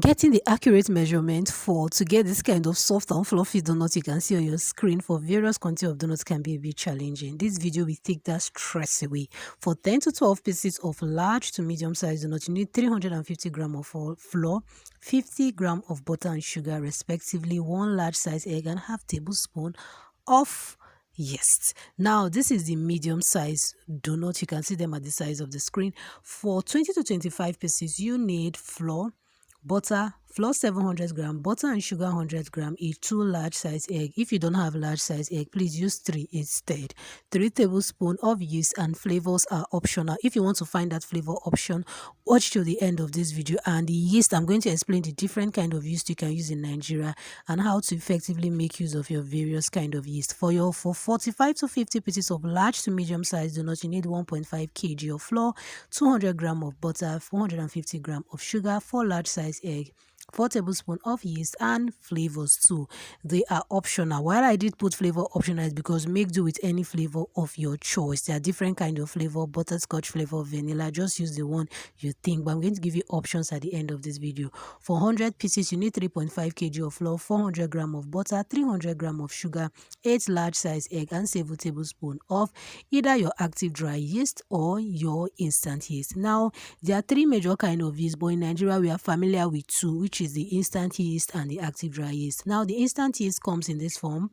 Getting the accurate measurement to get this kind of soft and fluffy donut you can see on your screen for various quantity of donuts can be a bit challenging. This video will take that stress away. For 10 to 12 pieces of large to medium sized donut, you need 350 gram of flour, 50 gram of butter and sugar respectively, 1 large size egg and half tablespoon of yeast. Now this is the medium size donut. You can see them at the size of the screen. For 20 to 25 pieces, you need flour, butter, flour 700 gram, butter and sugar 100 gram, each 2 large size egg. If you don't have large size egg, please use 3 instead. 3 tablespoons of yeast, and flavors are optional. If you want to find that flavor option, watch till the end of this video. And the yeast, I'm going to explain the different kind of yeast you can use in Nigeria and how to effectively make use of your various kind of yeast. For 45 to 50 pieces of large to medium size donut, you need 1.5 kg of flour, 200 gram of butter, 450 gram of sugar, 4 large size egg, 4 tablespoons of yeast, and flavors too. They are optional. While I did put flavor optional is because make do with any flavor of your choice. There are different kind of flavor: butterscotch flavor, vanilla. Just use the one you think, but I'm going to give you options at the end of this video. For 100 pieces, you need 3.5 kg of flour, 400 gram of butter, 300 gram of sugar, 8 large size egg, and 7 tablespoons of either your active dry yeast or your instant yeast. Now there are 3 major kind of yeast, but in Nigeria we are familiar with 2, which is the instant yeast and the active dry yeast. Now the instant yeast comes in this form.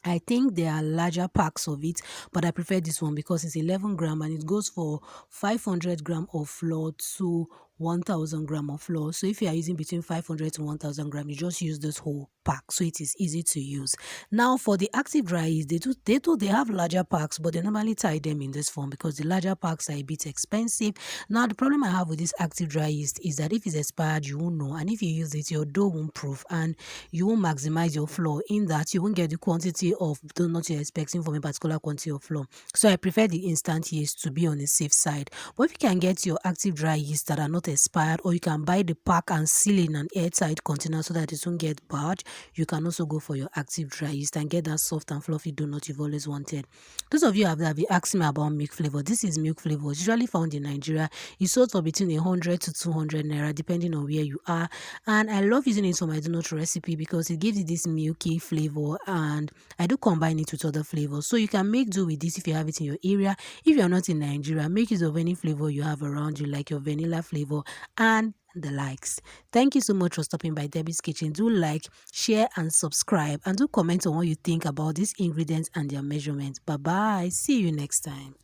I think there are larger packs of it, but I prefer this one because it's 11 gram and it goes for 500 gram of flour to 1000 gram of flour. So if you are using between 500 to 1000 gram, you just use this whole pack, so it is easy to use. Now for the active dry yeast, they have larger packs, but they normally tie them in this form because the larger packs are a bit expensive. Now the problem I have with this active dry yeast is that if it's expired, you won't know, and if you use it, your dough won't proof and you won't maximize your flour, in that you won't get the quantity of donut you're expecting from a particular quantity of flour. So I prefer the instant yeast to be on the safe side. But if you can get your active dry yeast that are not expired, or you can buy the pack and seal in an airtight container so that it won't get bad, you can also go for your active dry yeast and get that soft and fluffy donut you've always wanted. Those of you have been asking me about milk flavor. This is milk flavor. It's usually found in Nigeria. It's sold for between 100 to 200 naira depending on where you are, and I love using it for my donut recipe because it gives it this milky flavor, and I do combine it with other flavors. So you can make do with this if you have it in your area. If you're not in Nigeria, make use of any flavor you have around you, like your vanilla flavor and the likes. Thank you so much for stopping by Debbie's Kitchen. Do like, share and subscribe, and do comment on what you think about these ingredients and their measurements. Bye bye. See you next time.